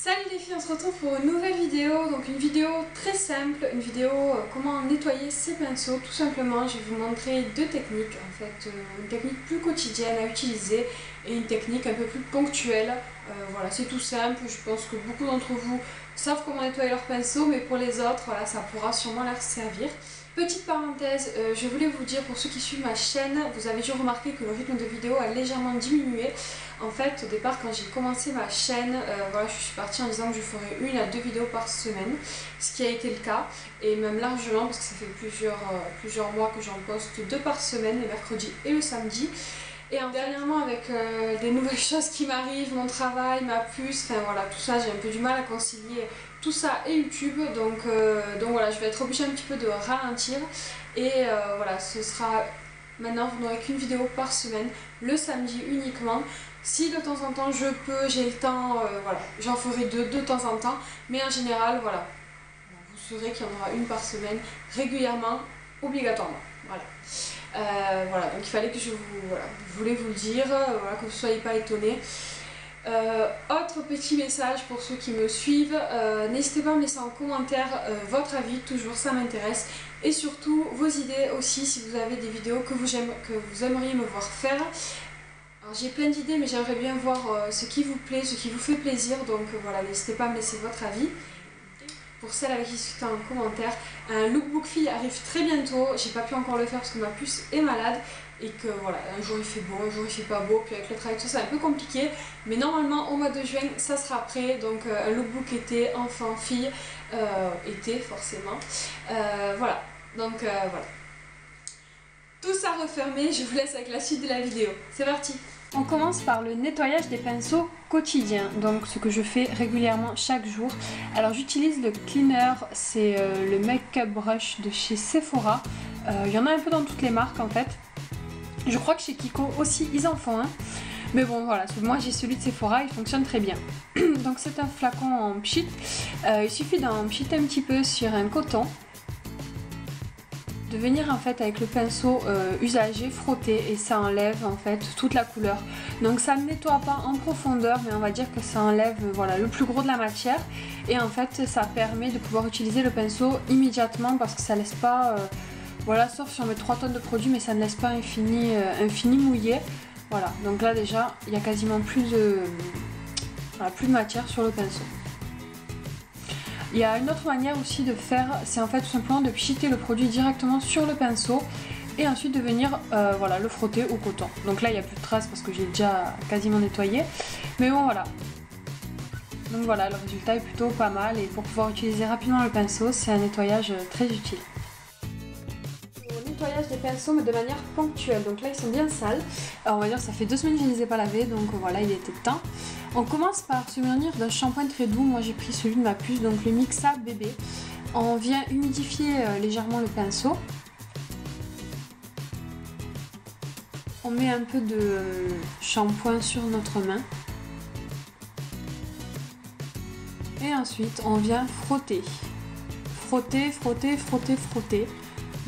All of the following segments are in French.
Salut les filles, on se retrouve pour une nouvelle vidéo, donc une vidéo très simple, une vidéo comment nettoyer ses pinceaux. Tout simplement, je vais vous montrer deux techniques en fait, une technique plus quotidienne à utiliser et une technique un peu plus ponctuelle. Voilà, c'est tout simple, je pense que beaucoup d'entre vous savent comment nettoyer leurs pinceaux, mais pour les autres, voilà, ça pourra sûrement leur servir. Petite parenthèse, je voulais vous dire, pour ceux qui suivent ma chaîne, vous avez dû remarquer que le rythme de vidéo a légèrement diminué. En fait, au départ, quand j'ai commencé ma chaîne, voilà, je suis partie en disant que je ferais 1 à 2 vidéos par semaine, ce qui a été le cas, et même largement, parce que ça fait plusieurs mois que j'en poste 2 par semaine, le mercredi et le samedi. Et dernièrement, avec des nouvelles choses qui m'arrivent, mon travail, ma puce, enfin voilà, tout ça, j'ai un peu du mal à concilier tout ça et YouTube, donc voilà, je vais être obligée un petit peu de ralentir, et voilà, ce sera maintenant, vous n'aurez qu'une vidéo par semaine, le samedi uniquement. Si de temps en temps je peux, j'ai le temps, voilà, j'en ferai deux de temps en temps, mais en général, voilà, vous saurez qu'il y en aura une par semaine, régulièrement, obligatoirement, voilà. Voilà, donc il fallait que je voulais vous le dire, voilà, que vous ne soyez pas étonnés. Autre petit message pour ceux qui me suivent, n'hésitez pas à me laisser en commentaire votre avis, toujours ça m'intéresse, et surtout vos idées aussi, si vous avez des vidéos que vous aimeriez me voir faire. Alors j'ai plein d'idées, mais j'aimerais bien voir ce qui vous plaît, ce qui vous fait plaisir, donc voilà, n'hésitez pas à me laisser votre avis. Pour celles avec qui discutez en commentaire, un lookbook fille arrive très bientôt, j'ai pas pu encore le faire parce que ma puce est malade, et que voilà, un jour il fait beau, un jour il fait pas beau, puis avec le travail tout ça c'est un peu compliqué, mais normalement au mois de juin ça sera prêt, donc un lookbook été, enfant, fille, été forcément, voilà, donc voilà. Tout ça refermé, je vous laisse avec la suite de la vidéo, c'est parti. On commence par le nettoyage des pinceaux quotidien, donc ce que je fais régulièrement chaque jour. Alors j'utilise le cleaner, c'est le make-up brush de chez Sephora, il y en a un peu dans toutes les marques en fait. Je crois que chez Kiko aussi ils en font un, mais bon voilà, moi j'ai celui de Sephora, il fonctionne très bien. Donc c'est un flacon en pchit, il suffit d'en pchiter un petit peu sur un coton, de venir en fait avec le pinceau usagé frotter, et ça enlève en fait toute la couleur. Donc ça ne nettoie pas en profondeur, mais on va dire que ça enlève voilà, le plus gros de la matière, et en fait ça permet de pouvoir utiliser le pinceau immédiatement, parce que ça laisse pas voilà, sauf si on met 3 tonnes de produit, mais ça ne laisse pas infini mouillé. Voilà, donc là déjà il y a quasiment plus de matière sur le pinceau. Il y a une autre manière aussi de faire, c'est en fait tout simplement de pchiter le produit directement sur le pinceau et ensuite de venir voilà, le frotter au coton. Donc là il n'y a plus de traces parce que j'ai déjà quasiment nettoyé, mais bon voilà. Donc voilà, le résultat est plutôt pas mal, et pour pouvoir utiliser rapidement le pinceau, c'est un nettoyage très utile. Le nettoyage des pinceaux, mais de manière ponctuelle, donc là ils sont bien sales. Alors on va dire ça fait 2 semaines que je ne les ai pas lavés, donc voilà, il était temps. On commence par se munir d'un shampoing très doux, moi j'ai pris celui de ma puce, donc le Mixa bébé. On vient humidifier légèrement le pinceau. On met un peu de shampoing sur notre main. Et ensuite on vient frotter. Frotter, frotter, frotter, frotter.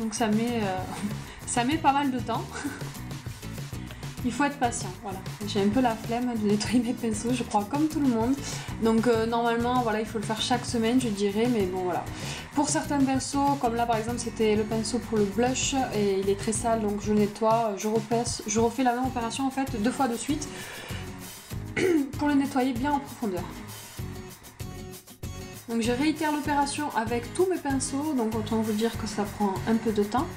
Donc ça met pas mal de temps. Il faut être patient, voilà. J'ai un peu la flemme de nettoyer mes pinceaux, je crois, comme tout le monde. Donc normalement, voilà, il faut le faire chaque semaine, je dirais, mais bon, voilà. Pour certains pinceaux, comme là par exemple, c'était le pinceau pour le blush, et il est très sale, donc je le nettoie, je refais la même opération en fait 2 fois de suite, pour le nettoyer bien en profondeur. Donc je réitère l'opération avec tous mes pinceaux, donc autant vous dire que ça prend un peu de temps.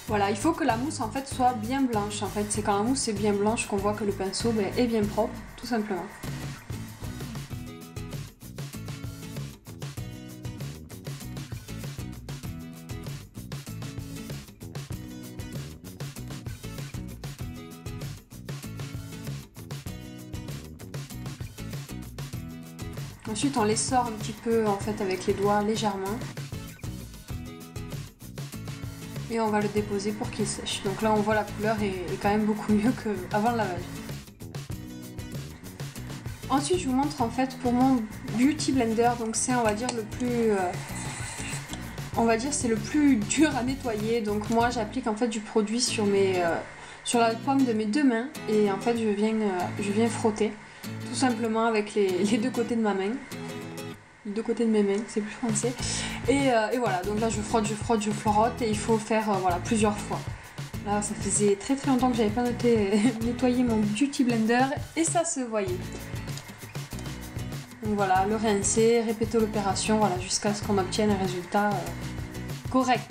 Voilà, il faut que la mousse en fait soit bien blanche. En fait, c'est quand la mousse est bien blanche qu'on voit que le pinceau est bien propre, tout simplement. Ensuite, on les sort un petit peu en fait avec les doigts légèrement. Et on va le déposer pour qu'il sèche. Donc là on voit la couleur est quand même beaucoup mieux qu'avant le lavage. Ensuite je vous montre en fait pour mon Beauty Blender, donc c'est on va dire le plus c'est le plus dur à nettoyer. Donc moi j'applique en fait du produit sur la paume de mes 2 mains, et en fait je viens frotter tout tout simplement avec les deux côtés de ma main. Les deux côtés de mes mains, c'est plus français. Et voilà, donc là je frotte, je florote et il faut faire voilà, plusieurs fois. Là ça faisait très longtemps que j'avais pas nettoyé mon Beauty Blender et ça se voyait. Donc voilà, le rincer, répéter l'opération voilà, jusqu'à ce qu'on obtienne un résultat correct.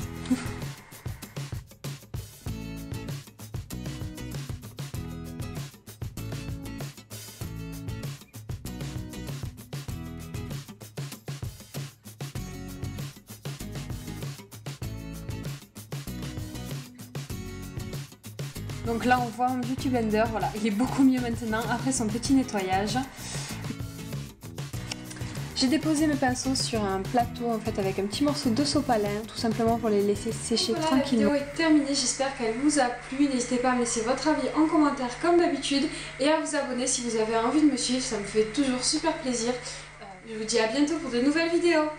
Donc là on voit mon Beauty Blender, voilà, il est beaucoup mieux maintenant après son petit nettoyage. J'ai déposé mes pinceaux sur un plateau en fait avec un petit morceau de sopalin, tout simplement pour les laisser sécher tranquillement. La vidéo est terminée, j'espère qu'elle vous a plu. N'hésitez pas à me laisser votre avis en commentaire comme d'habitude et à vous abonner si vous avez envie de me suivre, ça me fait toujours super plaisir. Je vous dis à bientôt pour de nouvelles vidéos.